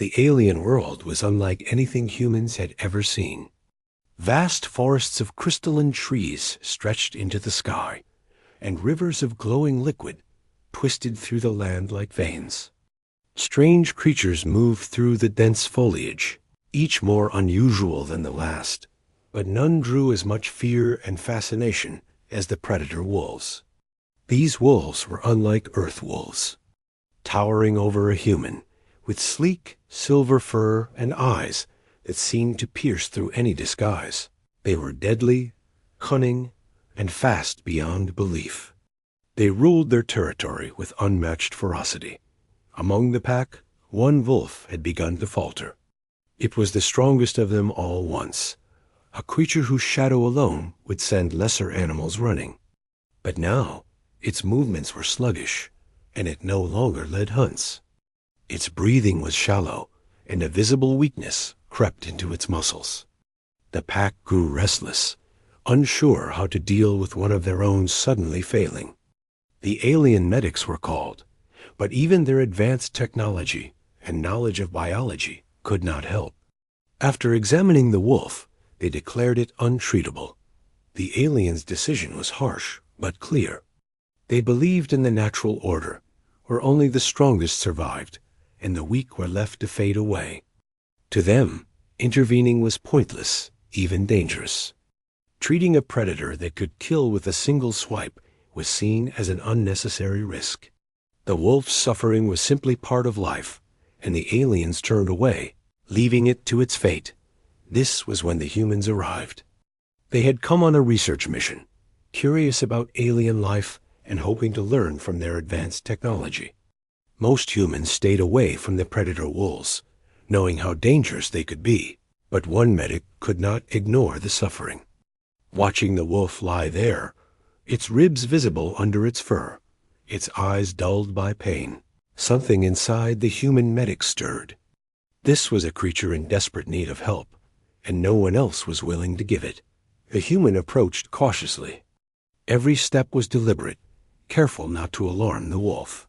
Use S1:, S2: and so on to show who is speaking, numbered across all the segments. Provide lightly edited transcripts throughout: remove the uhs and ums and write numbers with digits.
S1: The alien world was unlike anything humans had ever seen. Vast forests of crystalline trees stretched into the sky, and rivers of glowing liquid twisted through the land like veins. Strange creatures moved through the dense foliage, each more unusual than the last, but none drew as much fear and fascination as the predator wolves. These wolves were unlike Earth wolves, towering over a human, with sleek, silver fur and eyes that seemed to pierce through any disguise. They were deadly, cunning, and fast beyond belief. They ruled their territory with unmatched ferocity. Among the pack, one wolf had begun to falter. It was the strongest of them all once, a creature whose shadow alone would send lesser animals running. But now, its movements were sluggish, and it no longer led hunts. Its breathing was shallow, and a visible weakness crept into its muscles. The pack grew restless, unsure how to deal with one of their own suddenly failing. The alien medics were called, but even their advanced technology and knowledge of biology could not help. After examining the wolf, they declared it untreatable. The aliens' decision was harsh, but clear. They believed in the natural order, where only the strongest survived, and the weak were left to fade away. To them, intervening was pointless, even dangerous. Treating a predator that could kill with a single swipe was seen as an unnecessary risk. The wolf's suffering was simply part of life, and the aliens turned away, leaving it to its fate. This was when the humans arrived. They had come on a research mission, curious about alien life and hoping to learn from their advanced technology. Most humans stayed away from the predator wolves, knowing how dangerous they could be, but one medic could not ignore the suffering. Watching the wolf lie there, its ribs visible under its fur, its eyes dulled by pain, something inside the human medic stirred. This was a creature in desperate need of help, and no one else was willing to give it. The human approached cautiously. Every step was deliberate, careful not to alarm the wolf.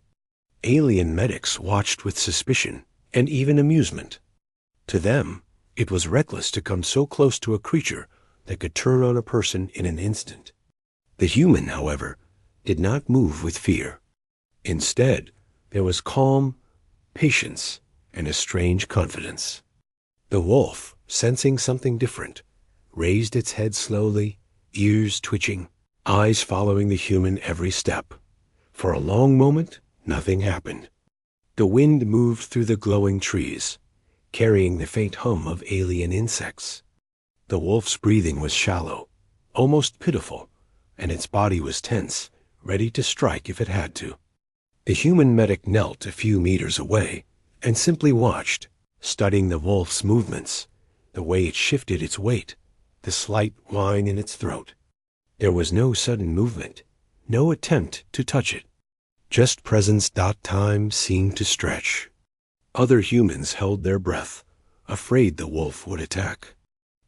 S1: Alien medics watched with suspicion and even amusement. To them, it was reckless to come so close to a creature that could turn on a person in an instant. The human, however, did not move with fear. Instead, there was calm, patience, and a strange confidence. The wolf, sensing something different, raised its head slowly, ears twitching, eyes following the human every step. For a long moment, nothing happened. The wind moved through the glowing trees, carrying the faint hum of alien insects. The wolf's breathing was shallow, almost pitiful, and its body was tense, ready to strike if it had to. The human medic knelt a few meters away and simply watched, studying the wolf's movements, the way it shifted its weight, the slight whine in its throat. There was no sudden movement, no attempt to touch it. Just presence. Time seemed to stretch. Other humans held their breath, afraid the wolf would attack.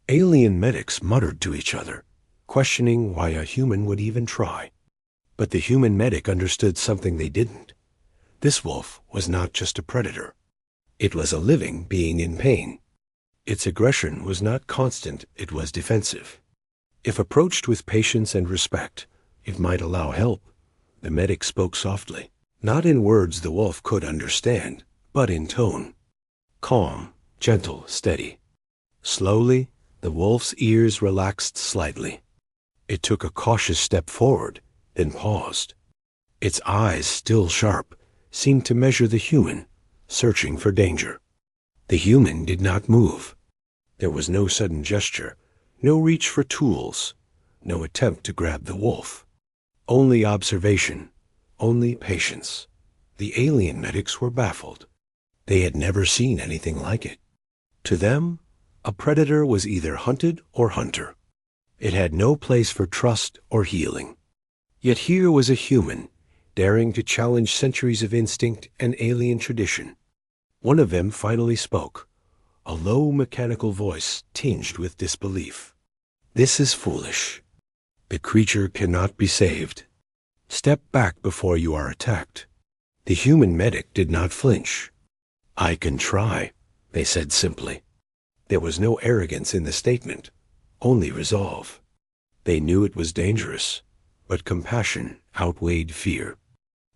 S1: Alien medics muttered to each other, questioning why a human would even try. But the human medic understood something they didn't. This wolf was not just a predator. It was a living being in pain. Its aggression was not constant, it was defensive. If approached with patience and respect, it might allow help. The medic spoke softly, not in words the wolf could understand, but in tone. Calm, gentle, steady. Slowly, the wolf's ears relaxed slightly. It took a cautious step forward, then paused. Its eyes, still sharp, seemed to measure the human, searching for danger. The human did not move. There was no sudden gesture, no reach for tools, no attempt to grab the wolf. Only observation, only patience. The alien medics were baffled. They had never seen anything like it. To them, a predator was either hunted or hunter. It had no place for trust or healing. Yet here was a human, daring to challenge centuries of instinct and alien tradition. One of them finally spoke, a low mechanical voice tinged with disbelief. "This is foolish. The creature cannot be saved. Step back before you are attacked." The human medic did not flinch. "I can try," they said simply. There was no arrogance in the statement, only resolve. They knew it was dangerous, but compassion outweighed fear.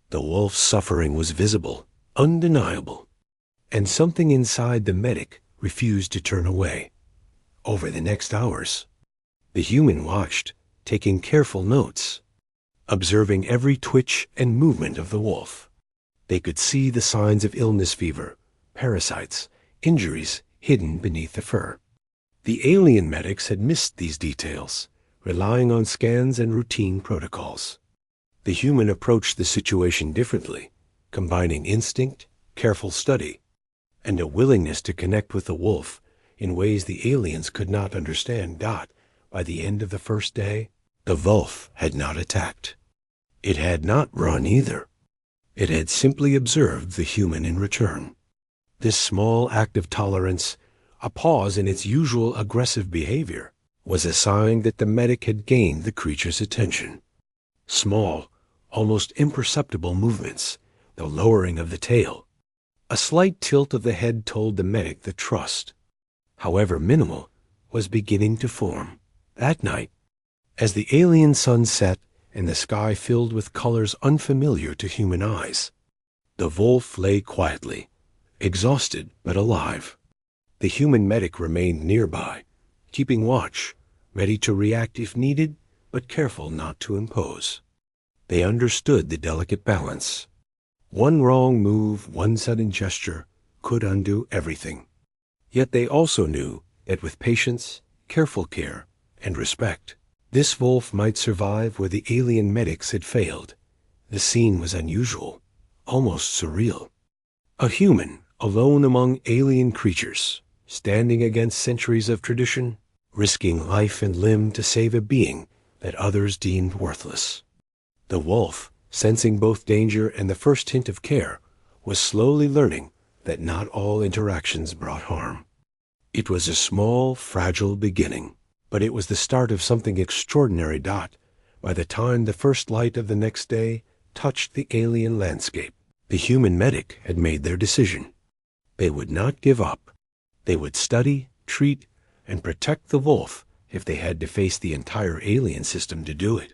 S1: The wolf's suffering was visible, undeniable, and something inside the medic refused to turn away. Over the next hours, the human watched, taking careful notes, observing every twitch and movement of the wolf. They could see the signs of illness, fever, parasites, injuries hidden beneath the fur. The alien medics had missed these details, relying on scans and routine protocols. The human approached the situation differently, combining instinct, careful study, and a willingness to connect with the wolf in ways the aliens could not understand. By the end of the first day, the wolf had not attacked. It had not run either. It had simply observed the human in return. This small act of tolerance, a pause in its usual aggressive behavior, was a sign that the medic had gained the creature's attention. Small, almost imperceptible movements, the lowering of the tail, a slight tilt of the head told the medic that trust, however minimal, was beginning to form. That night, as the alien sun set and the sky filled with colors unfamiliar to human eyes, the wolf lay quietly, exhausted but alive. The human medic remained nearby, keeping watch, ready to react if needed, but careful not to impose. They understood the delicate balance. One wrong move, one sudden gesture, could undo everything. Yet they also knew that with patience, careful care, and respect, this wolf might survive where the alien medics had failed. The scene was unusual, almost surreal. A human, alone among alien creatures, standing against centuries of tradition, risking life and limb to save a being that others deemed worthless. The wolf, sensing both danger and the first hint of care, was slowly learning that not all interactions brought harm. It was a small, fragile beginning, but it was the start of something extraordinary. By the time the first light of the next day touched the alien landscape, the human medic had made their decision. They would not give up. They would study, treat, and protect the wolf if they had to face the entire alien system to do it.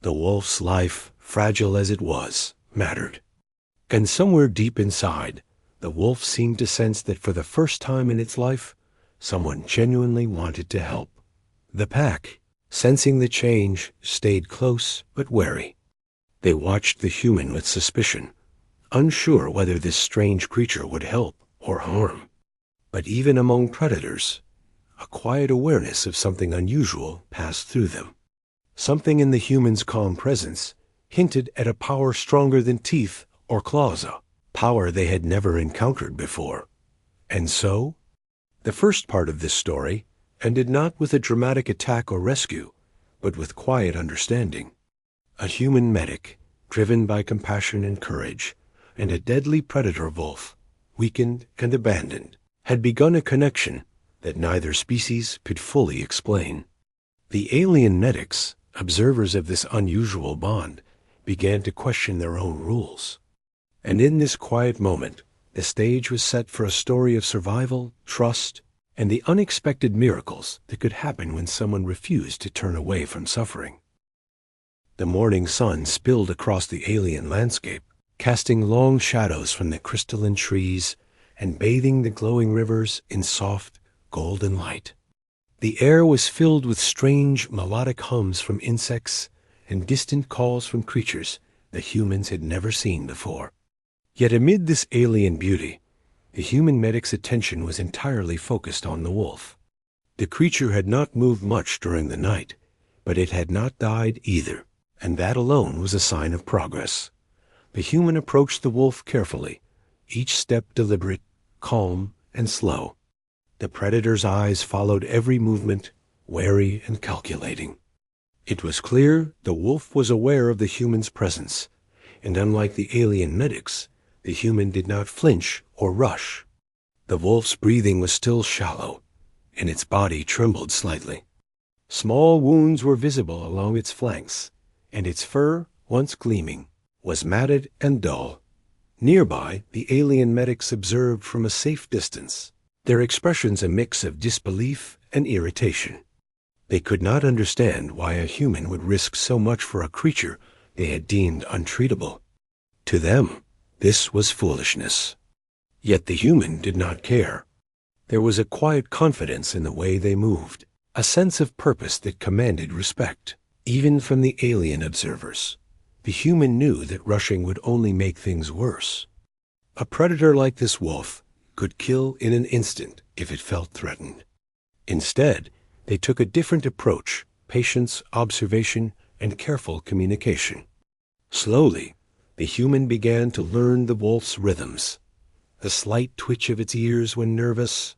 S1: The wolf's life, fragile as it was, mattered. And somewhere deep inside, the wolf seemed to sense that for the first time in its life, someone genuinely wanted to help. The pack, sensing the change, stayed close but wary. They watched the human with suspicion, unsure whether this strange creature would help or harm. But even among predators, a quiet awareness of something unusual passed through them. Something in the human's calm presence hinted at a power stronger than teeth or claws, a power they had never encountered before. And so, the first part of this story ended not with a dramatic attack or rescue, but with quiet understanding. A human medic, driven by compassion and courage, and a deadly predator wolf, weakened and abandoned, had begun a connection that neither species could fully explain. The alien medics, observers of this unusual bond, began to question their own rules. And in this quiet moment, the stage was set for a story of survival, trust, and the unexpected miracles that could happen when someone refused to turn away from suffering. The morning sun spilled across the alien landscape, casting long shadows from the crystalline trees and bathing the glowing rivers in soft, golden light. The air was filled with strange, melodic hums from insects and distant calls from creatures that humans had never seen before. Yet amid this alien beauty, the human medic's attention was entirely focused on the wolf. The creature had not moved much during the night, but it had not died either, and that alone was a sign of progress. The human approached the wolf carefully, each step deliberate, calm, and slow. The predator's eyes followed every movement, wary and calculating. It was clear the wolf was aware of the human's presence, and unlike the alien medics, the human did not flinch or rush. The wolf's breathing was still shallow, and its body trembled slightly. Small wounds were visible along its flanks, and its fur, once gleaming, was matted and dull. Nearby, the alien medics observed from a safe distance, their expressions a mix of disbelief and irritation. They could not understand why a human would risk so much for a creature they had deemed untreatable. To them, this was foolishness. Yet the human did not care. There was a quiet confidence in the way they moved, a sense of purpose that commanded respect, even from the alien observers. The human knew that rushing would only make things worse. A predator like this wolf could kill in an instant if it felt threatened. Instead, they took a different approach: patience, observation, and careful communication. Slowly, the human began to learn the wolf's rhythms: the slight twitch of its ears when nervous,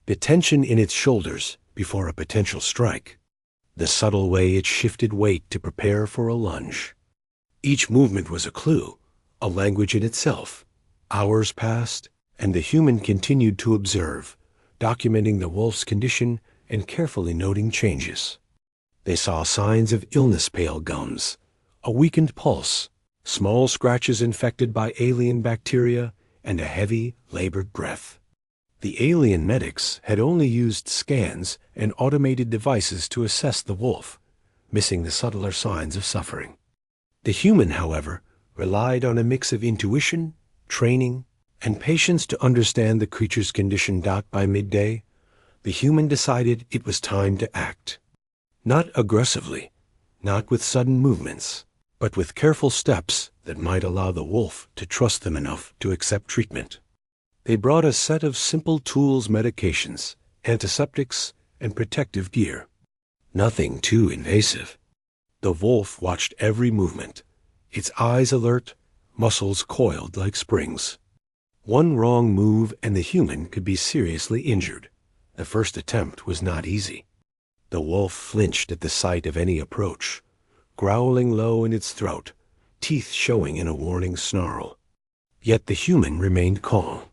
S1: the tension in its shoulders before a potential strike, the subtle way it shifted weight to prepare for a lunge. Each movement was a clue, a language in itself. Hours passed, and the human continued to observe, documenting the wolf's condition and carefully noting changes. They saw signs of illness: pale gums, a weakened pulse, small scratches infected by alien bacteria, and a heavy, labored breath. The alien medics had only used scans and automated devices to assess the wolf, missing the subtler signs of suffering. The human, however, relied on a mix of intuition, training, and patience to understand the creature's condition. By midday, the human decided it was time to act. Not aggressively, not with sudden movements, but with careful steps that might allow the wolf to trust them enough to accept treatment. They brought a set of simple tools: medications, antiseptics, and protective gear. Nothing too invasive. The wolf watched every movement, its eyes alert, muscles coiled like springs. One wrong move and the human could be seriously injured. The first attempt was not easy. The wolf flinched at the sight of any approach, growling low in its throat, teeth showing in a warning snarl. Yet the human remained calm.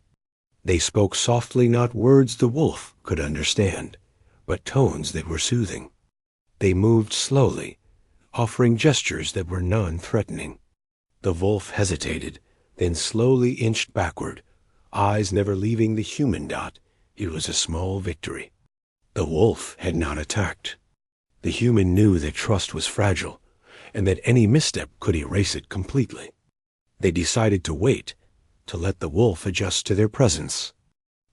S1: They spoke softly, not words the wolf could understand, but tones that were soothing. They moved slowly, offering gestures that were non-threatening. The wolf hesitated, then slowly inched backward, eyes never leaving the human. It was a small victory. The wolf had not attacked. The human knew that trust was fragile, and that any misstep could erase it completely. They decided to wait, to let the wolf adjust to their presence.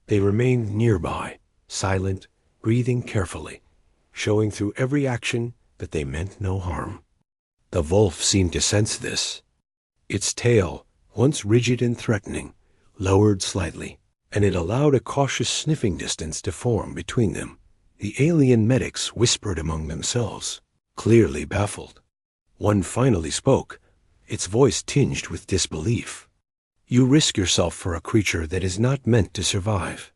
S1: They remained nearby, silent, breathing carefully, showing through every action that they meant no harm. The wolf seemed to sense this. Its tail, once rigid and threatening, lowered slightly, and it allowed a cautious sniffing distance to form between them. The alien medics whispered among themselves, clearly baffled. One finally spoke, its voice tinged with disbelief. "You risk yourself for a creature that is not meant to survive.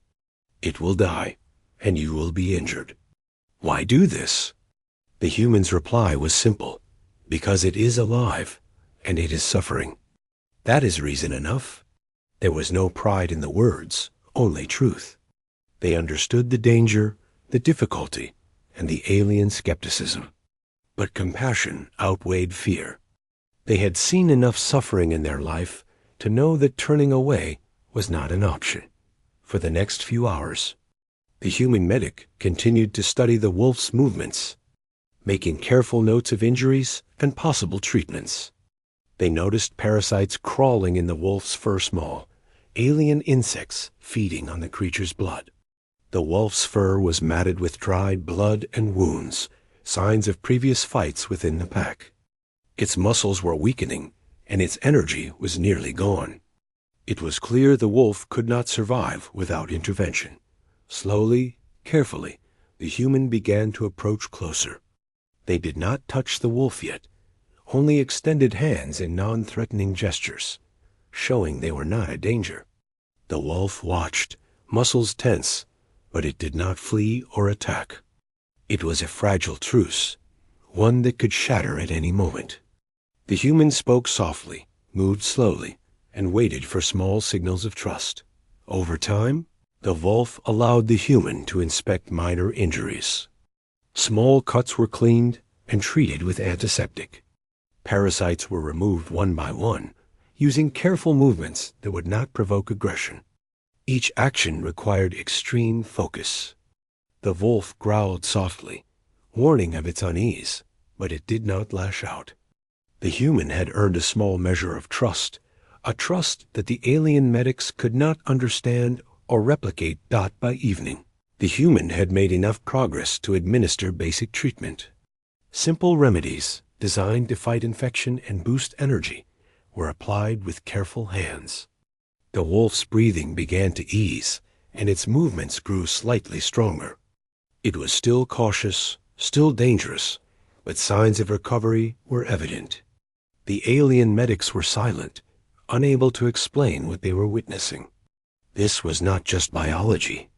S1: It will die, and you will be injured. Why do this?" The human's reply was simple: "Because it is alive, and it is suffering." That is reason enough. There was no pride in the words, only truth. They understood the danger, the difficulty, and the alien skepticism. But compassion outweighed fear. They had seen enough suffering in their life to know that turning away was not an option. For the next few hours, the human medic continued to study the wolf's movements, making careful notes of injuries and possible treatments. They noticed parasites crawling in the wolf's fur, small, alien insects feeding on the creature's blood. The wolf's fur was matted with dried blood and wounds, signs of previous fights within the pack. Its muscles were weakening, and its energy was nearly gone. It was clear the wolf could not survive without intervention. Slowly, carefully, the human began to approach closer. They did not touch the wolf yet, only extended hands in non-threatening gestures, showing they were not a danger. The wolf watched, muscles tense, but it did not flee or attack. It was a fragile truce, one that could shatter at any moment. The human spoke softly, moved slowly, and waited for small signals of trust. Over time, the wolf allowed the human to inspect minor injuries. Small cuts were cleaned and treated with antiseptic. Parasites were removed one by one, using careful movements that would not provoke aggression. Each action required extreme focus. The wolf growled softly, warning of its unease, but it did not lash out. The human had earned a small measure of trust, a trust that the alien medics could not understand or replicate. By evening, the human had made enough progress to administer basic treatment. Simple remedies, designed to fight infection and boost energy, were applied with careful hands. The wolf's breathing began to ease, and its movements grew slightly stronger. It was still cautious, still dangerous, but signs of recovery were evident. The alien medics were silent, unable to explain what they were witnessing. This was not just biology.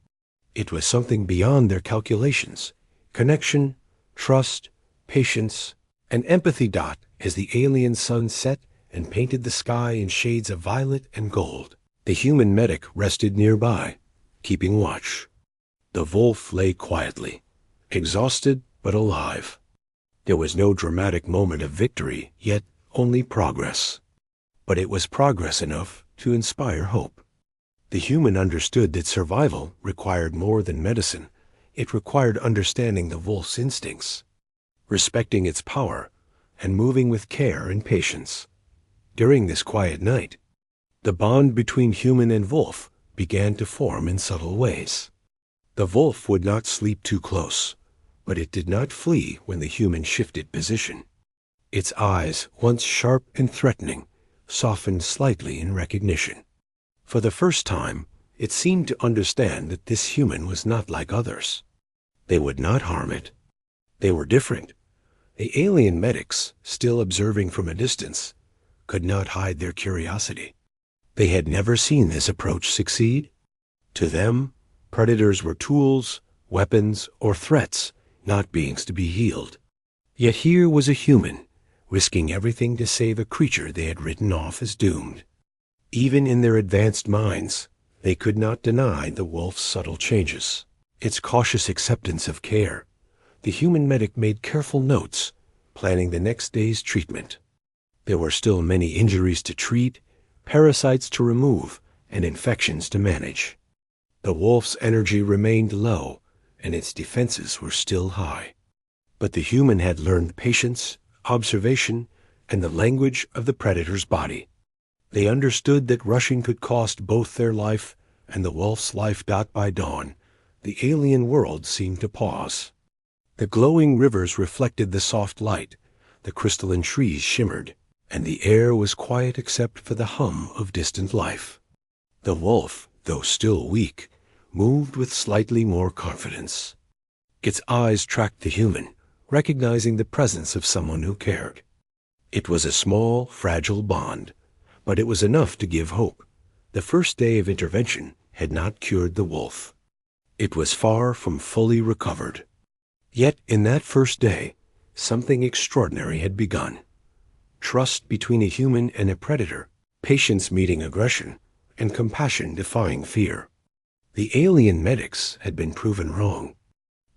S1: It was something beyond their calculations: connection, trust, patience, and empathy. As the alien sun set and painted the sky in shades of violet and gold, the human medic rested nearby, keeping watch. The wolf lay quietly, exhausted but alive. There was no dramatic moment of victory, yet only progress. But it was progress enough to inspire hope. The human understood that survival required more than medicine. It required understanding the wolf's instincts, respecting its power, and moving with care and patience. During this quiet night, the bond between human and wolf began to form in subtle ways. The wolf would not sleep too close, but it did not flee when the human shifted position. Its eyes, once sharp and threatening, softened slightly in recognition. For the first time, it seemed to understand that this human was not like others. They would not harm it. They were different. The alien medics, still observing from a distance, could not hide their curiosity. They had never seen this approach succeed. To them, predators were tools, weapons, or threats, not beings to be healed. Yet here was a human, risking everything to save a creature they had written off as doomed. Even in their advanced minds, they could not deny the wolf's subtle changes, its cautious acceptance of care. The human medic made careful notes, planning the next day's treatment. There were still many injuries to treat, parasites to remove, and infections to manage. The wolf's energy remained low, and its defenses were still high. But the human had learned patience, observation, and the language of the predator's body. They understood that rushing could cost both their life and the wolf's life. By dawn, the alien world seemed to pause. The glowing rivers reflected the soft light, the crystalline trees shimmered, and the air was quiet except for the hum of distant life. The wolf, though still weak, moved with slightly more confidence. Its eyes tracked the human, recognizing the presence of someone who cared. It was a small, fragile bond, but it was enough to give hope. The first day of intervention had not cured the wolf. It was far from fully recovered. Yet in that first day, something extraordinary had begun. Trust between a human and a predator, patience meeting aggression, and compassion defying fear. The alien medics had been proven wrong,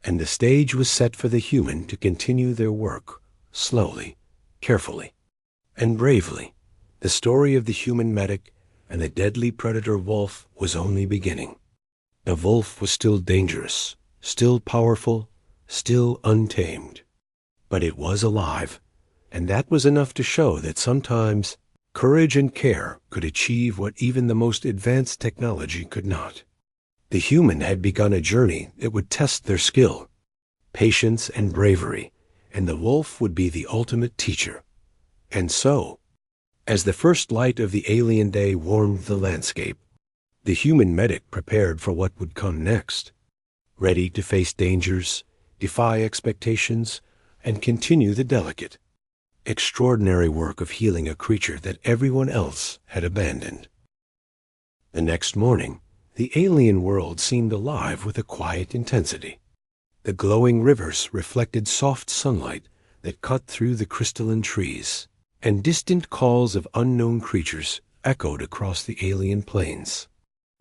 S1: and the stage was set for the human to continue their work, slowly, carefully, and bravely. The story of the human medic and the deadly predator wolf was only beginning. The wolf was still dangerous, still powerful, still untamed. But it was alive, and that was enough to show that sometimes courage and care could achieve what even the most advanced technology could not. The human had begun a journey that would test their skill, patience, and bravery, and the wolf would be the ultimate teacher. And so, as the first light of the alien day warmed the landscape, the human medic prepared for what would come next, ready to face dangers, defy expectations, and continue the delicate, extraordinary work of healing a creature that everyone else had abandoned. The next morning, the alien world seemed alive with a quiet intensity. The glowing rivers reflected soft sunlight that cut through the crystalline trees, and distant calls of unknown creatures echoed across the alien plains.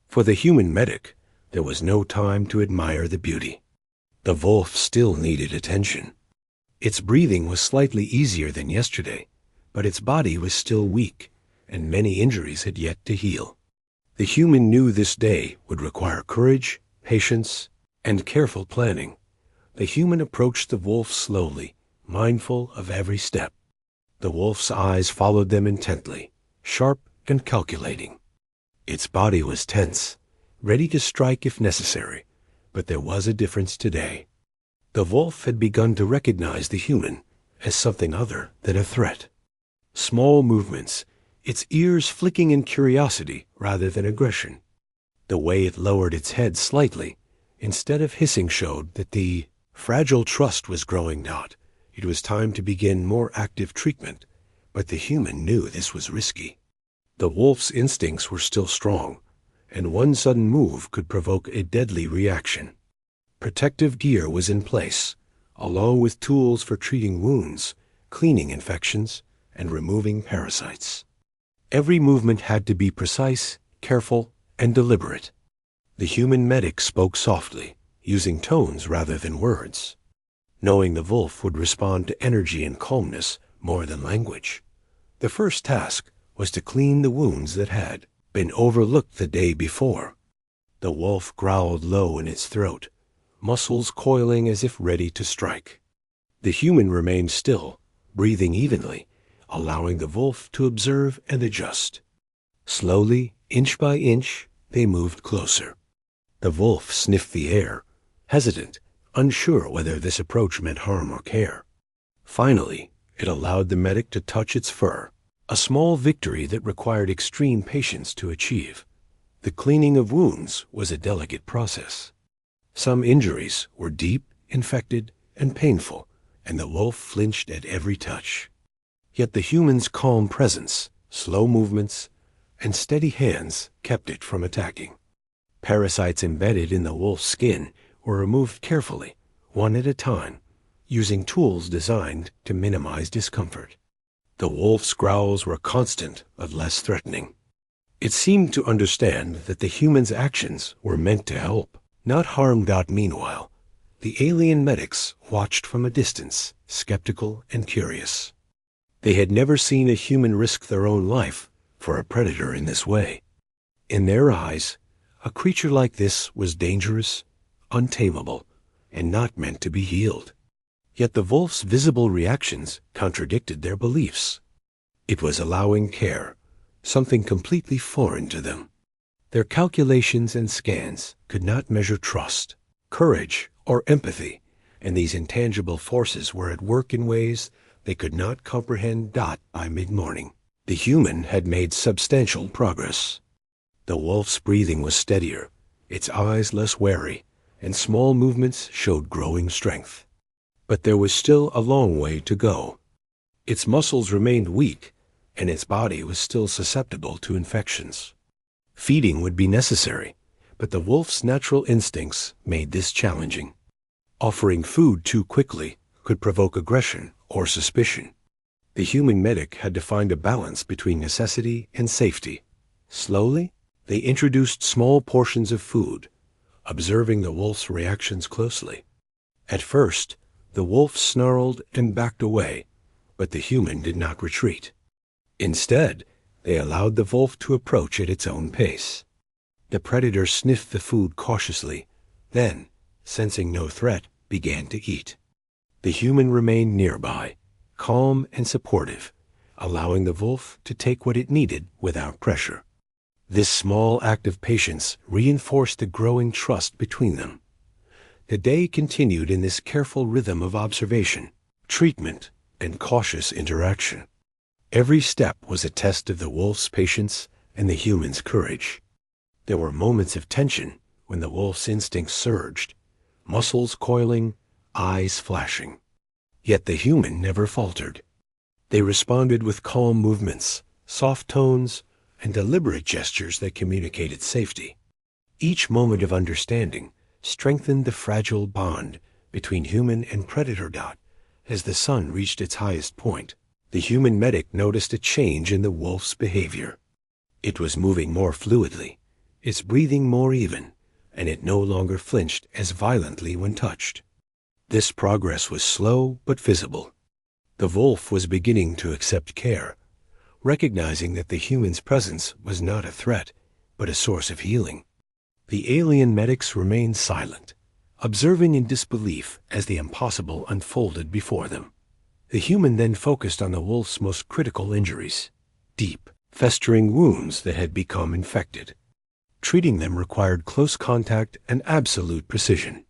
S1: For the human medic, there was no time to admire the beauty. The wolf still needed attention. Its breathing was slightly easier than yesterday, but its body was still weak, and many injuries had yet to heal. The human knew this day would require courage, patience, and careful planning. The human approached the wolf slowly, mindful of every step. The wolf's eyes followed them intently, sharp and calculating. Its body was tense, ready to strike if necessary, but there was a difference today. The wolf had begun to recognize the human as something other than a threat. Small movements, its ears flicking in curiosity rather than aggression. The way it lowered its head slightly, instead of hissing, showed that the fragile trust was growing not. It was time to begin more active treatment, but the human knew this was risky. The wolf's instincts were still strong, and one sudden move could provoke a deadly reaction. Protective gear was in place, along with tools for treating wounds, cleaning infections, and removing parasites. Every movement had to be precise, careful, and deliberate. The human medic spoke softly, using tones rather than words, knowing the wolf would respond to energy and calmness more than language. The first task was to clean the wounds that had been overlooked the day before. The wolf growled low in its throat, muscles coiling as if ready to strike. The human remained still, breathing evenly, allowing the wolf to observe and adjust. Slowly, inch by inch, they moved closer. The wolf sniffed the air, hesitant, unsure whether this approach meant harm or care. Finally, it allowed the medic to touch its fur, a small victory that required extreme patience to achieve. The cleaning of wounds was a delicate process. Some injuries were deep, infected, and painful, and the wolf flinched at every touch. Yet the human's calm presence, slow movements, and steady hands kept it from attacking. Parasites embedded in the wolf's skin were removed carefully, one at a time, using tools designed to minimize discomfort. The wolf's growls were constant but less threatening. It seemed to understand that the human's actions were meant to help, not harm. Meanwhile, the alien medics watched from a distance, skeptical and curious. They had never seen a human risk their own life for a predator in this way. In their eyes, a creature like this was dangerous, untamable, and not meant to be healed. Yet the wolf's visible reactions contradicted their beliefs. It was allowing care, something completely foreign to them. Their calculations and scans could not measure trust, courage, or empathy, and these intangible forces were at work in ways they could not comprehend. By mid-morning, the human had made substantial progress. The wolf's breathing was steadier, its eyes less wary, and small movements showed growing strength. But there was still a long way to go. Its muscles remained weak, and its body was still susceptible to infections. Feeding would be necessary, but the wolf's natural instincts made this challenging. Offering food too quickly could provoke aggression or suspicion. The human medic had to find a balance between necessity and safety. Slowly, they introduced small portions of food, observing the wolf's reactions closely. At first, the wolf snarled and backed away, but the human did not retreat. Instead, they allowed the wolf to approach at its own pace. The predator sniffed the food cautiously, then, sensing no threat, began to eat. The human remained nearby, calm and supportive, allowing the wolf to take what it needed without pressure. This small act of patience reinforced the growing trust between them. The day continued in this careful rhythm of observation, treatment, and cautious interaction. Every step was a test of the wolf's patience and the human's courage. There were moments of tension when the wolf's instincts surged, muscles coiling, eyes flashing. Yet the human never faltered. They responded with calm movements, soft tones, and deliberate gestures that communicated safety. Each moment of understanding strengthened the fragile bond between human and predator. As the sun reached its highest point, the human medic noticed a change in the wolf's behavior. It was moving more fluidly, its breathing more even, and it no longer flinched as violently when touched. This progress was slow but visible. The wolf was beginning to accept care, recognizing that the human's presence was not a threat, but a source of healing. The alien medics remained silent, observing in disbelief as the impossible unfolded before them. The human then focused on the wolf's most critical injuries, deep, festering wounds that had become infected. Treating them required close contact and absolute precision.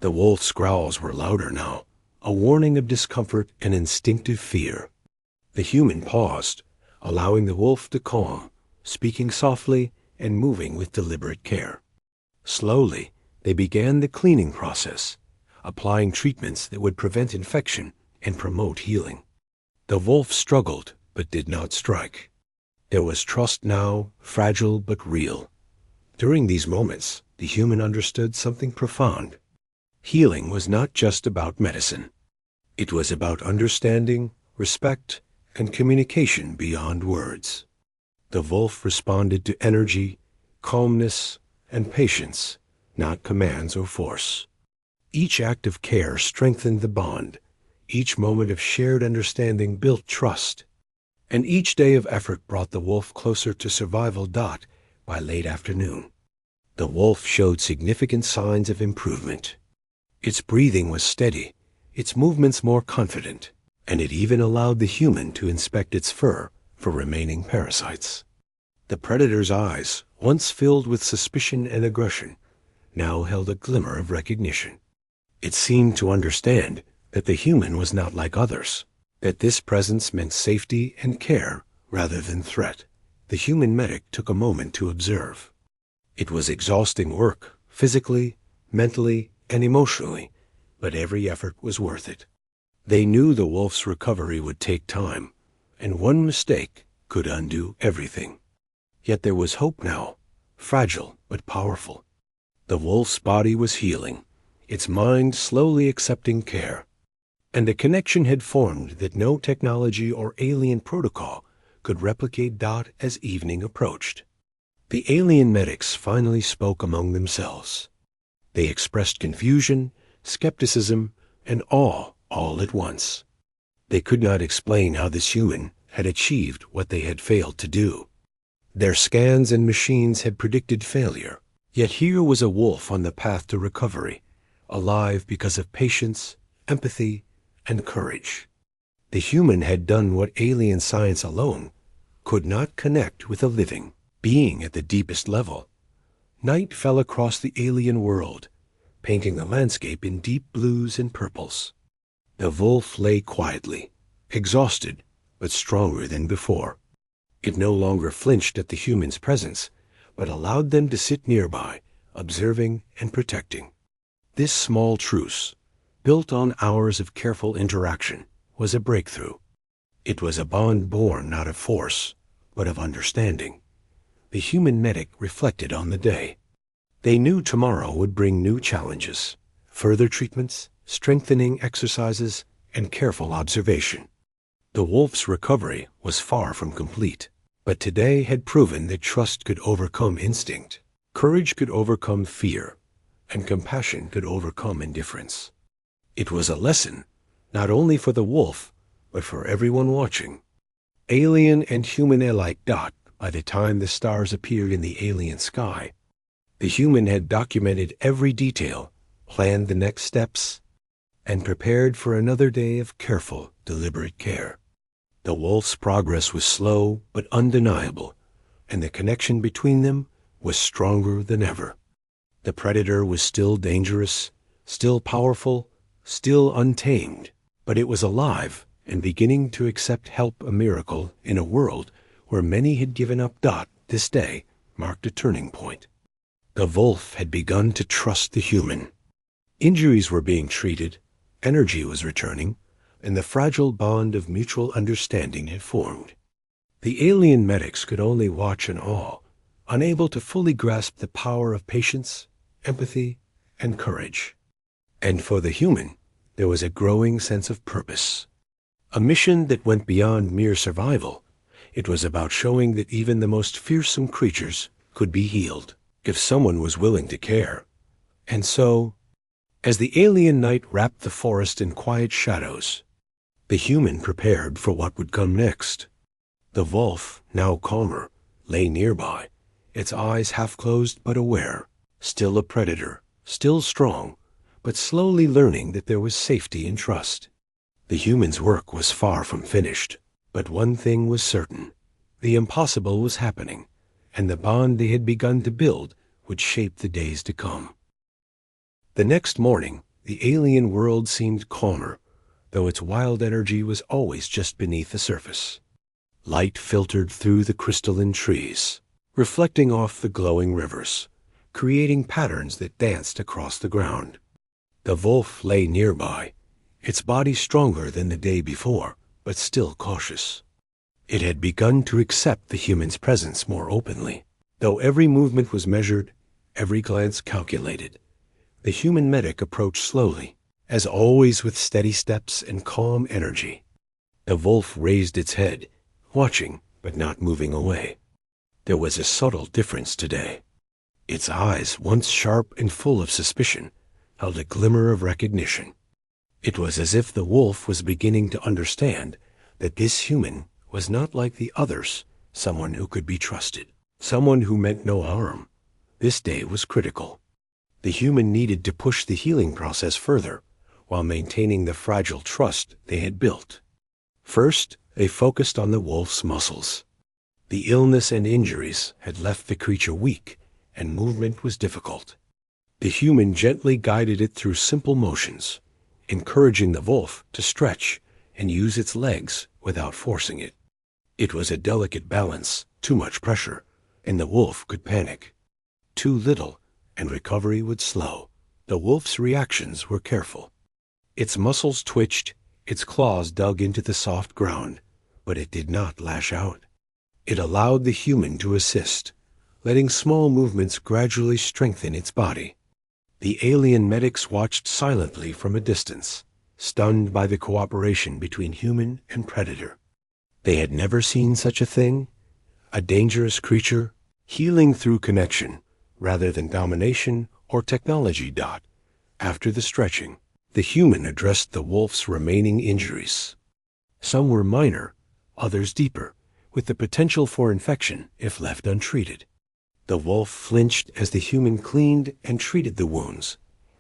S1: The wolf's growls were louder now, a warning of discomfort and instinctive fear. The human paused, allowing the wolf to calm, speaking softly and moving with deliberate care. Slowly, they began the cleaning process, applying treatments that would prevent infection and promote healing. The wolf struggled but did not strike. There was trust now, fragile but real. During these moments, the human understood something profound. Healing was not just about medicine. It was about understanding, respect, and communication beyond words. The wolf responded to energy, calmness, and patience, not commands or force. Each act of care strengthened the bond. Each moment of shared understanding built trust. And each day of effort brought the wolf closer to survival. By late afternoon, the wolf showed significant signs of improvement. Its breathing was steady, its movements more confident, and it even allowed the human to inspect its fur for remaining parasites. The predator's eyes, once filled with suspicion and aggression, now held a glimmer of recognition. It seemed to understand that the human was not like others, that this presence meant safety and care rather than threat. The human medic took a moment to observe. It was exhausting work, physically, mentally, and emotionally, but every effort was worth it. They knew the wolf's recovery would take time, and one mistake could undo everything. Yet there was hope now, fragile but powerful. The wolf's body was healing, its mind slowly accepting care, and a connection had formed that no technology or alien protocol could replicate. As evening approached, the alien medics finally spoke among themselves. They expressed confusion, skepticism, and awe all at once. They could not explain how this human had achieved what they had failed to do. Their scans and machines had predicted failure, yet here was a wolf on the path to recovery, alive because of patience, empathy, and courage. The human had done what alien science alone could not connect with a living being at the deepest level. Night fell across the alien world, painting the landscape in deep blues and purples. The wolf lay quietly, exhausted, but stronger than before. It no longer flinched at the human's presence, but allowed them to sit nearby, observing and protecting. This small truce, built on hours of careful interaction, was a breakthrough. It was a bond born not of force, but of understanding. The human medic reflected on the day. They knew tomorrow would bring new challenges, further treatments, strengthening exercises, and careful observation. The wolf's recovery was far from complete, but today had proven that trust could overcome instinct, courage could overcome fear, and compassion could overcome indifference. It was a lesson, not only for the wolf, but for everyone watching. Alien and human alike. By the time the stars appeared in the alien sky, the human had documented every detail, planned the next steps, and prepared for another day of careful, deliberate care. The wolf's progress was slow but undeniable, and the connection between them was stronger than ever. The predator was still dangerous, still powerful, still untamed, but it was alive and beginning to accept help, a miracle in a world where many had given up. This day marked a turning point. The wolf had begun to trust the human. Injuries were being treated, energy was returning, and the fragile bond of mutual understanding had formed. The alien medics could only watch in awe, unable to fully grasp the power of patience, empathy, and courage. And for the human, there was a growing sense of purpose. A mission that went beyond mere survival. It was about showing that even the most fearsome creatures could be healed if someone was willing to care. And so, as the alien night wrapped the forest in quiet shadows, the human prepared for what would come next. The wolf, now calmer, lay nearby, its eyes half closed but aware, still a predator, still strong, but slowly learning that there was safety and trust. The human's work was far from finished, but one thing was certain. The impossible was happening, and the bond they had begun to build would shape the days to come. The next morning, the alien world seemed calmer, though its wild energy was always just beneath the surface. Light filtered through the crystalline trees, reflecting off the glowing rivers, creating patterns that danced across the ground. The wolf lay nearby, its body stronger than the day before, but still cautious. It had begun to accept the human's presence more openly. Though every movement was measured, every glance calculated, the human medic approached slowly, as always with steady steps and calm energy. The wolf raised its head, watching but not moving away. There was a subtle difference today. Its eyes, once sharp and full of suspicion, held a glimmer of recognition. It was as if the wolf was beginning to understand that this human was not like the others, someone who could be trusted, someone who meant no harm. This day was critical. The human needed to push the healing process further while maintaining the fragile trust they had built. First, they focused on the wolf's muscles. The illness and injuries had left the creature weak, and movement was difficult. The human gently guided it through simple motions, encouraging the wolf to stretch and use its legs without forcing it. It was a delicate balance. Too much pressure, and the wolf could panic. Too little, and recovery would slow. The wolf's reactions were careful. Its muscles twitched, its claws dug into the soft ground, but it did not lash out. It allowed the human to assist, letting small movements gradually strengthen its body. The alien medics watched silently from a distance, stunned by the cooperation between human and predator. They had never seen such a thing, a dangerous creature, healing through connection rather than domination or technology. After the stretching, the human addressed the wolf's remaining injuries. Some were minor, others deeper, with the potential for infection if left untreated. The wolf flinched as the human cleaned and treated the wounds,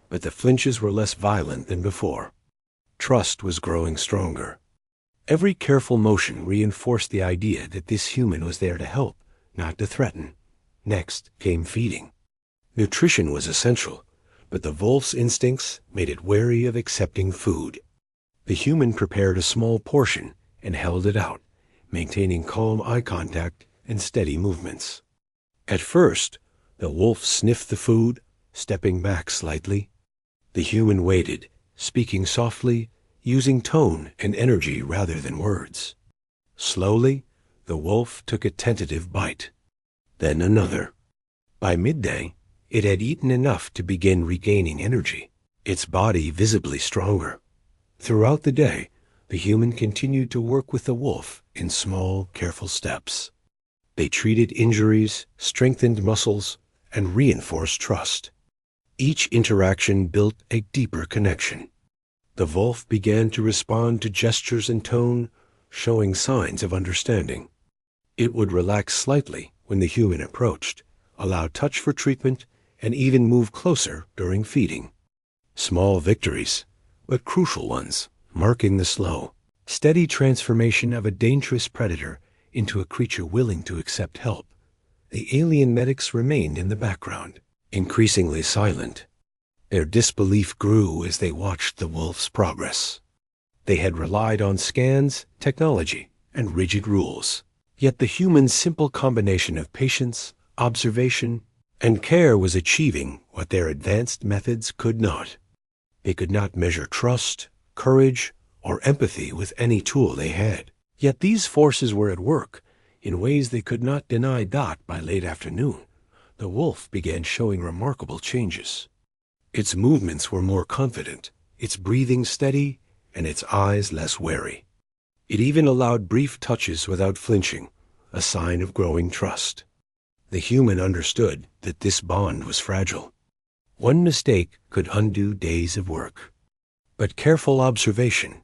S1: but the flinches were less violent than before. Trust was growing stronger. Every careful motion reinforced the idea that this human was there to help, not to threaten. Next came feeding. Nutrition was essential, but the wolf's instincts made it wary of accepting food. The human prepared a small portion and held it out, maintaining calm eye contact and steady movements. At first, the wolf sniffed the food, stepping back slightly. The human waited, speaking softly, using tone and energy rather than words. Slowly, the wolf took a tentative bite, then another. By midday, it had eaten enough to begin regaining energy, its body visibly stronger. Throughout the day, the human continued to work with the wolf in small, careful steps. They treated injuries, strengthened muscles, and reinforced trust. Each interaction built a deeper connection. The wolf began to respond to gestures and tone, showing signs of understanding. It would relax slightly when the human approached, allow touch for treatment, and even move closer during feeding. Small victories, but crucial ones, marking the slow, steady transformation of a dangerous predator into a creature willing to accept help. The alien medics remained in the background, increasingly silent. Their disbelief grew as they watched the wolf's progress. They had relied on scans, technology, and rigid rules. Yet the human's simple combination of patience, observation, and care was achieving what their advanced methods could not. They could not measure trust, courage, or empathy with any tool they had. Yet these forces were at work in ways they could not deny. By late afternoon, the wolf began showing remarkable changes. Its movements were more confident, its breathing steady, and its eyes less wary. It even allowed brief touches without flinching, a sign of growing trust. The human understood that this bond was fragile. One mistake could undo days of work. But careful observation,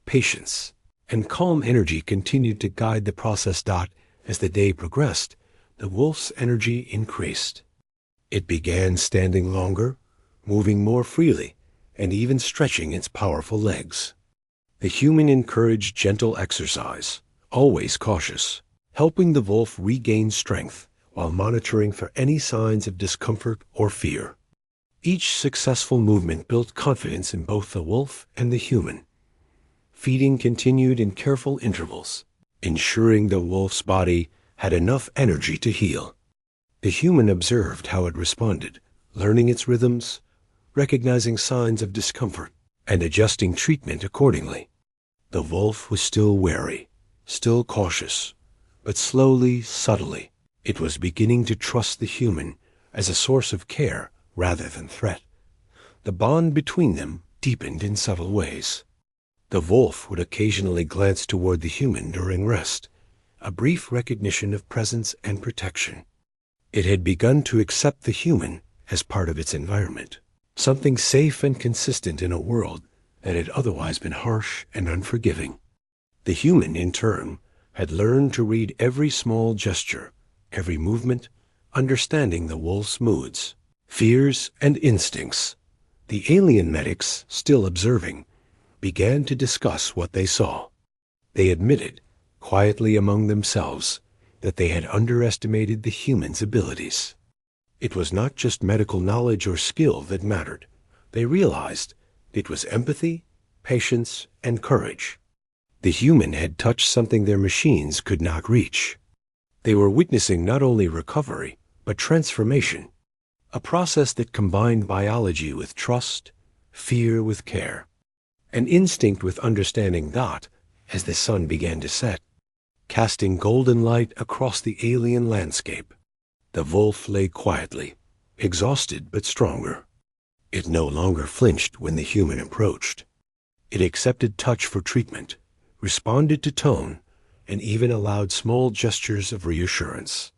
S1: patience, and calm energy continued to guide the process. As the day progressed, the wolf's energy increased. It began standing longer, moving more freely, and even stretching its powerful legs. The human encouraged gentle exercise, always cautious, helping the wolf regain strength while monitoring for any signs of discomfort or fear. Each successful movement built confidence in both the wolf and the human. Feeding continued in careful intervals, ensuring the wolf's body had enough energy to heal. The human observed how it responded, learning its rhythms, recognizing signs of discomfort, and adjusting treatment accordingly. The wolf was still wary, still cautious, but slowly, subtly, it was beginning to trust the human as a source of care rather than threat. The bond between them deepened in subtle ways. The wolf would occasionally glance toward the human during rest, a brief recognition of presence and protection. It had begun to accept the human as part of its environment, something safe and consistent in a world that had otherwise been harsh and unforgiving. The human, in turn, had learned to read every small gesture, every movement, understanding the wolf's moods, fears, and instincts. The alien medics, still observing, began to discuss what they saw. They admitted, quietly among themselves, that they had underestimated the human's abilities. It was not just medical knowledge or skill that mattered. They realized it was empathy, patience, and courage. The human had touched something their machines could not reach. They were witnessing not only recovery, but transformation, a process that combined biology with trust, fear with care, and instinct with understanding that, as the sun began to set, casting golden light across the alien landscape, the wolf lay quietly, exhausted but stronger. It no longer flinched when the human approached. It accepted touch for treatment, responded to tone, and even allowed small gestures of reassurance.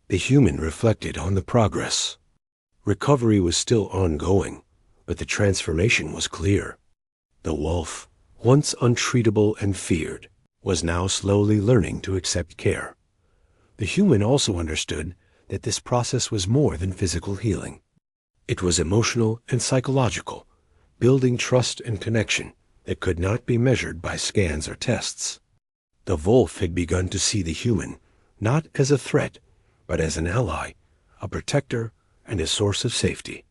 S1: The human reflected on the progress. Recovery was still ongoing, but the transformation was clear. The wolf, once untreatable and feared, was now slowly learning to accept care. The human also understood that this process was more than physical healing. It was emotional and psychological, building trust and connection that could not be measured by scans or tests. The wolf had begun to see the human not as a threat, but as an ally, a protector, and a source of safety.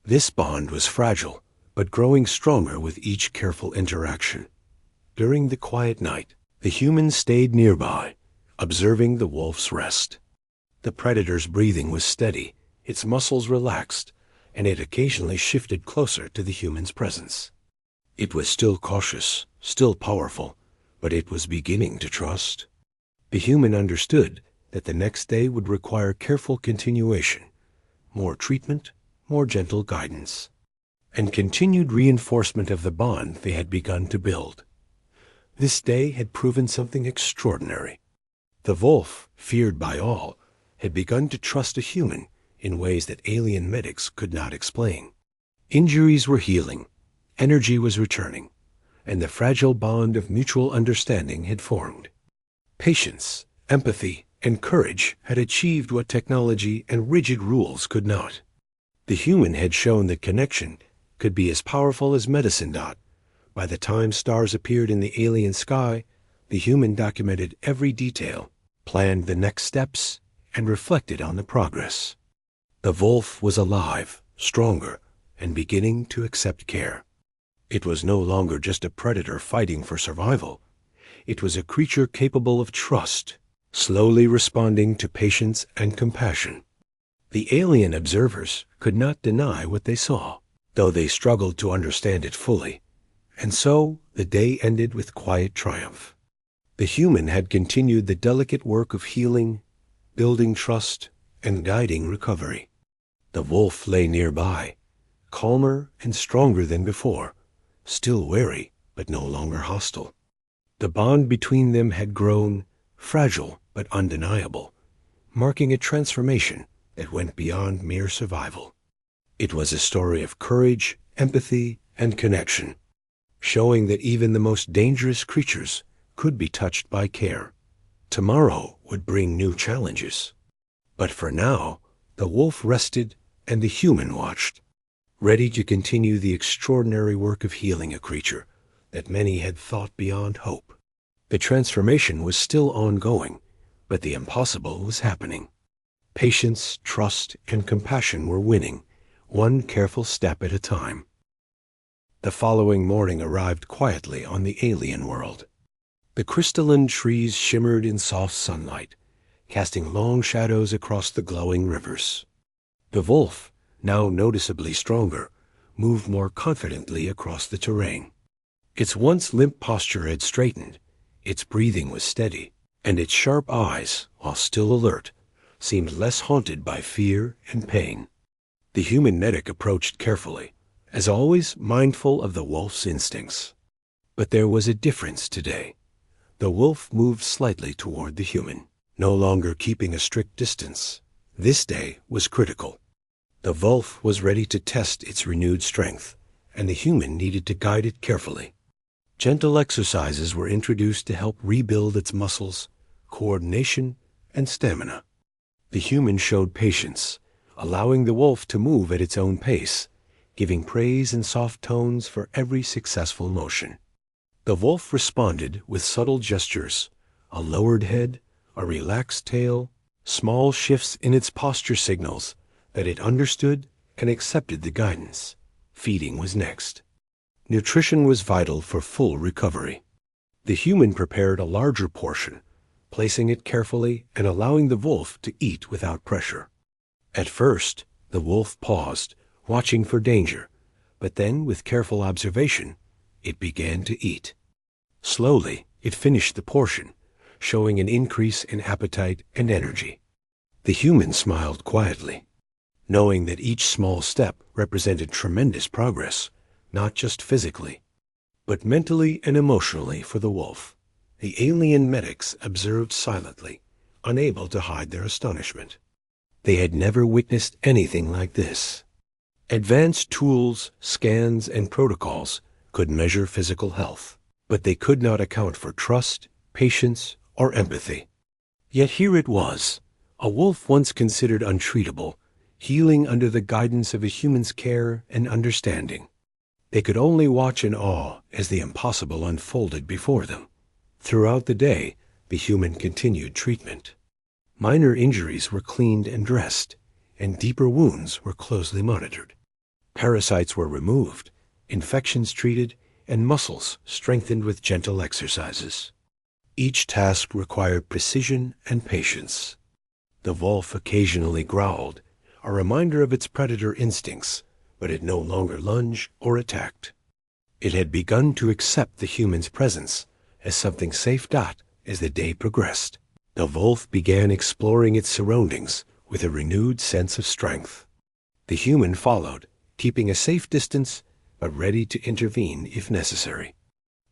S1: This bond was fragile, but growing stronger with each careful interaction. During the quiet night, the human stayed nearby, observing the wolf's rest. The predator's breathing was steady, its muscles relaxed, and it occasionally shifted closer to the human's presence. It was still cautious, still powerful, but it was beginning to trust. The human understood that the next day would require careful continuation, more treatment, more gentle guidance, and continued reinforcement of the bond they had begun to build. This day had proven something extraordinary. The wolf, feared by all, had begun to trust a human in ways that alien medics could not explain. Injuries were healing, energy was returning, and the fragile bond of mutual understanding had formed. Patience, empathy, and courage had achieved what technology and rigid rules could not. The human had shown that connection could be as powerful as medicine. By the time stars appeared in the alien sky, the human documented every detail, planned the next steps, and reflected on the progress. The wolf was alive, stronger, and beginning to accept care. It was no longer just a predator fighting for survival. It was a creature capable of trust, slowly responding to patience and compassion. The alien observers could not deny what they saw, though they struggled to understand it fully. And so the day ended with quiet triumph. The human had continued the delicate work of healing, building trust, and guiding recovery. The wolf lay nearby, calmer and stronger than before, still wary but no longer hostile. The bond between them had grown, fragile but undeniable, marking a transformation that went beyond mere survival. It was a story of courage, empathy, and connection, showing that even the most dangerous creatures could be touched by care. Tomorrow would bring new challenges. But for now, the wolf rested and the human watched, ready to continue the extraordinary work of healing a creature that many had thought beyond hope. The transformation was still ongoing, but the impossible was happening. Patience, trust, and compassion were winning, one careful step at a time. The following morning arrived quietly on the alien world. The crystalline trees shimmered in soft sunlight, casting long shadows across the glowing rivers. The wolf, now noticeably stronger, moved more confidently across the terrain. Its once limp posture had straightened, its breathing was steady, and its sharp eyes, while still alert, seemed less haunted by fear and pain. The human medic approached carefully, as always mindful of the wolf's instincts. But there was a difference today. The wolf moved slightly toward the human, no longer keeping a strict distance. This day was critical. The wolf was ready to test its renewed strength, and the human needed to guide it carefully. Gentle exercises were introduced to help rebuild its muscles, coordination, and stamina. The human showed patience, allowing the wolf to move at its own pace, giving praise in soft tones for every successful motion. The wolf responded with subtle gestures, a lowered head, a relaxed tail, small shifts in its posture signals that it understood and accepted the guidance. Feeding was next. Nutrition was vital for full recovery. The human prepared a larger portion, placing it carefully and allowing the wolf to eat without pressure. At first, the wolf paused, watching for danger, but then, with careful observation, it began to eat. Slowly, it finished the portion, showing an increase in appetite and energy. The human smiled quietly, knowing that each small step represented tremendous progress, not just physically, but mentally and emotionally for the wolf. The alien medics observed silently, unable to hide their astonishment. They had never witnessed anything like this. Advanced tools, scans, and protocols could measure physical health, but they could not account for trust, patience, or empathy. Yet here it was, a wolf once considered untreatable, healing under the guidance of a human's care and understanding. They could only watch in awe as the impossible unfolded before them. Throughout the day, the human continued treatment. Minor injuries were cleaned and dressed, and deeper wounds were closely monitored. Parasites were removed, infections treated, and muscles strengthened with gentle exercises. Each task required precision and patience. The wolf occasionally growled, a reminder of its predator instincts, but it no longer lunged or attacked. It had begun to accept the human's presence as something safe. As the day progressed, the wolf began exploring its surroundings with a renewed sense of strength. The human followed, keeping a safe distance, but ready to intervene if necessary.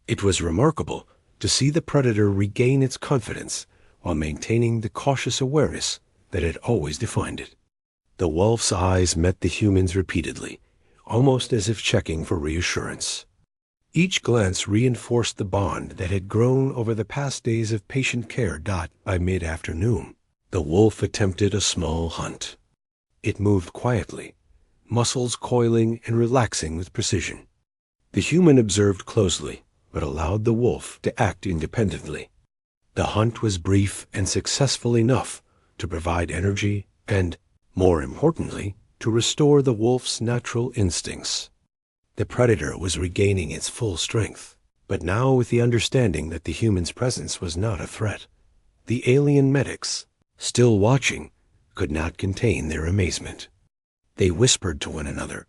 S1: It was remarkable to see the predator regain its confidence while maintaining the cautious awareness that had always defined it. The wolf's eyes met the human's repeatedly, almost as if checking for reassurance. Each glance reinforced the bond that had grown over the past days of patient care. By mid-afternoon, the wolf attempted a small hunt. It moved quietly, muscles coiling and relaxing with precision. The human observed closely, but allowed the wolf to act independently. The hunt was brief and successful enough to provide energy and, more importantly, to restore the wolf's natural instincts. The predator was regaining its full strength, but now with the understanding that the human's presence was not a threat. The alien medics, still watching, could not contain their amazement. They whispered to one another,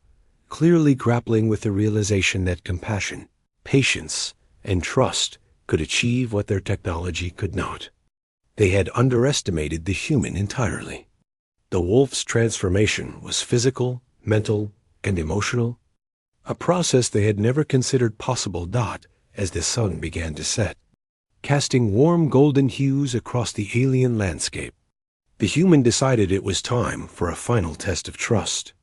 S1: clearly grappling with the realization that compassion, patience, and trust could achieve what their technology could not. They had underestimated the human entirely. The wolf's transformation was physical, mental, and emotional, a process they had never considered possible. As the sun began to set, casting warm golden hues across the alien landscape, the human decided it was time for a final test of trust.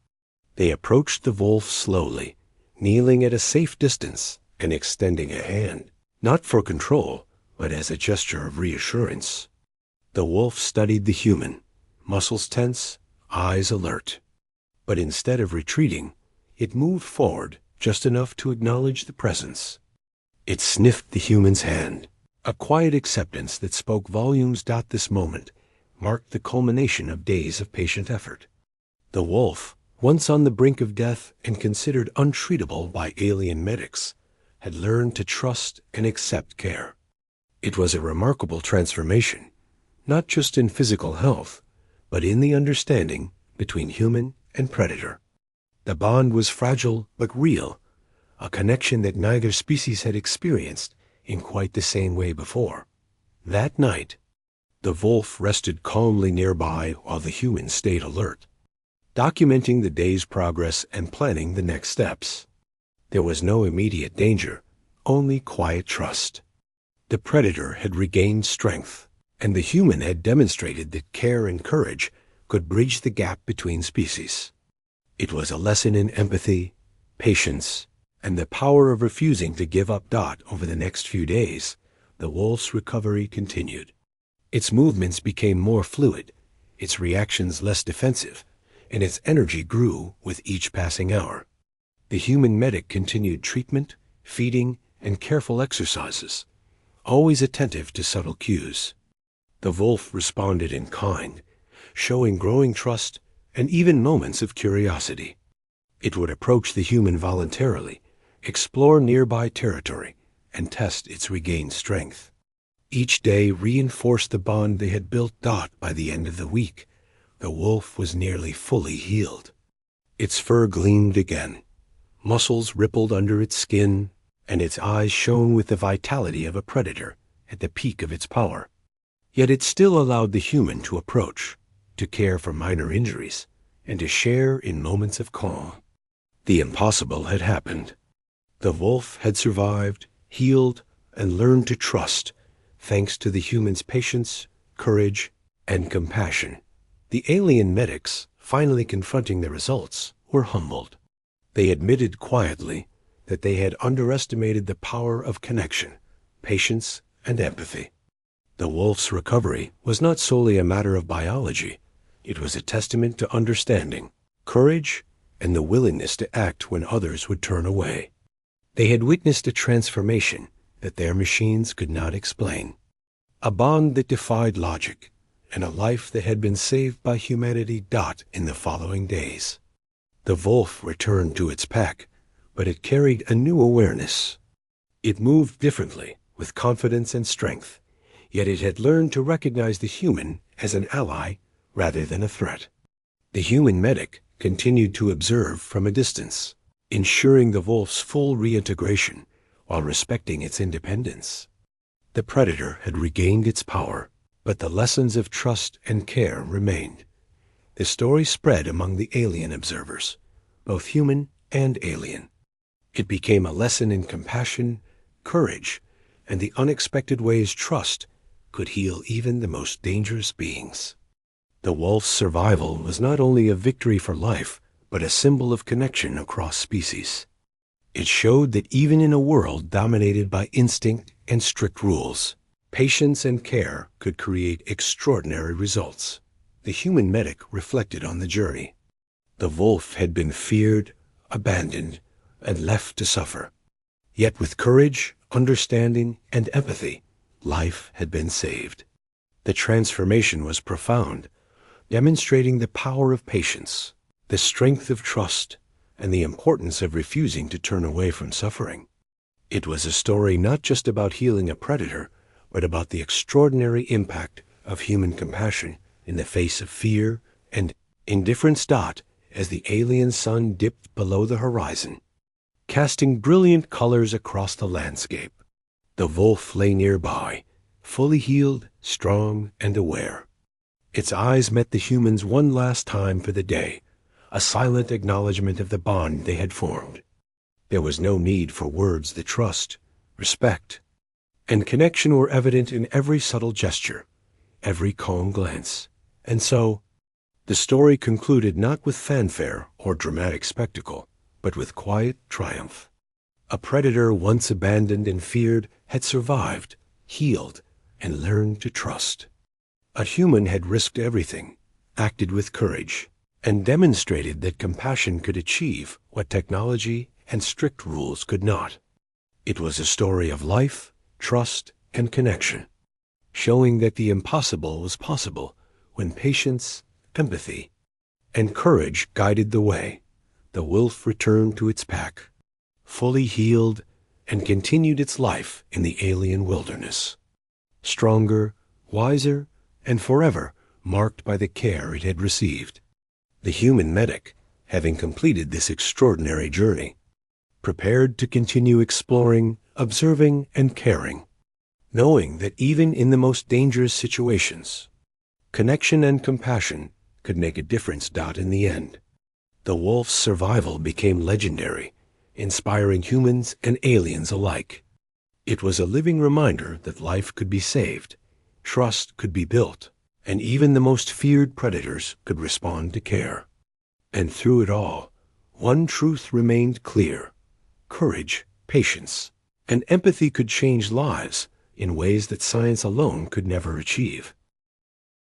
S1: They approached the wolf slowly, kneeling at a safe distance and extending a hand, not for control, but as a gesture of reassurance. The wolf studied the human, muscles tense, eyes alert. But instead of retreating, it moved forward just enough to acknowledge the presence. It sniffed the human's hand, a quiet acceptance that spoke volumes. This moment marked the culmination of days of patient effort. The wolf, once on the brink of death and considered untreatable by alien medics, had learned to trust and accept care. It was a remarkable transformation, not just in physical health, but in the understanding between human and predator. The bond was fragile but real, a connection that neither species had experienced in quite the same way before. That night, the wolf rested calmly nearby while the human stayed alert, documenting the day's progress and planning the next steps. There was no immediate danger, only quiet trust. The predator had regained strength, and the human had demonstrated that care and courage could bridge the gap between species. It was a lesson in empathy, patience, and the power of refusing to give up. Over the next few days, the wolf's recovery continued. Its movements became more fluid, its reactions less defensive, and its energy grew with each passing hour. The human medic continued treatment, feeding, and careful exercises, always attentive to subtle cues. The wolf responded in kind, showing growing trust and even moments of curiosity. It would approach the human voluntarily, explore nearby territory, and test its regained strength. Each day reinforced the bond they had built. By the end of the week, the wolf was nearly fully healed. Its fur gleamed again, muscles rippled under its skin, and its eyes shone with the vitality of a predator at the peak of its power. Yet it still allowed the human to approach, to care for minor injuries, and to share in moments of calm. The impossible had happened. The wolf had survived, healed, and learned to trust, thanks to the human's patience, courage, and compassion. The alien medics, finally confronting the results, were humbled. They admitted quietly that they had underestimated the power of connection, patience, and empathy. The wolf's recovery was not solely a matter of biology. It was a testament to understanding, courage, and the willingness to act when others would turn away. They had witnessed a transformation that their machines could not explain, a bond that defied logic, and a life that had been saved by humanity. In the following days, the wolf returned to its pack, but it carried a new awareness. It moved differently, with confidence and strength, yet it had learned to recognize the human as an ally rather than a threat. The human medic continued to observe from a distance, ensuring the wolf's full reintegration while respecting its independence. The predator had regained its power, but the lessons of trust and care remained. The story spread among the alien observers, both human and alien. It became a lesson in compassion, courage, and the unexpected ways trust could heal even the most dangerous beings. The wolf's survival was not only a victory for life, but a symbol of connection across species. It showed that even in a world dominated by instinct and strict rules, patience and care could create extraordinary results. The human medic reflected on the journey. The wolf had been feared, abandoned, and left to suffer. Yet with courage, understanding, and empathy, life had been saved. The transformation was profound, demonstrating the power of patience, the strength of trust, and the importance of refusing to turn away from suffering. It was a story not just about healing a predator, but about the extraordinary impact of human compassion in the face of fear and indifference. As the alien sun dipped below the horizon, casting brilliant colors across the landscape, the wolf lay nearby, fully healed, strong, and aware. Its eyes met the humans one last time for the day, a silent acknowledgement of the bond they had formed. There was no need for words. The trust, respect, and connection were evident in every subtle gesture, every calm glance. And so, the story concluded not with fanfare or dramatic spectacle, but with quiet triumph. A predator once abandoned and feared had survived, healed, and learned to trust. A human had risked everything, acted with courage, and demonstrated that compassion could achieve what technology and strict rules could not. It was a story of life, trust, and connection, showing that the impossible was possible when patience, empathy, and courage guided the way. The wolf returned to its pack, fully healed, and continued its life in the alien wilderness, stronger, wiser, and forever marked by the care it had received. The human medic, having completed this extraordinary journey, prepared to continue exploring, observing, and caring, knowing that even in the most dangerous situations, connection and compassion could make a difference. In the end, the wolf's survival became legendary, inspiring humans and aliens alike. It was a living reminder that life could be saved, trust could be built, and even the most feared predators could respond to care. And through it all, one truth remained clear: courage, patience, and empathy could change lives in ways that science alone could never achieve.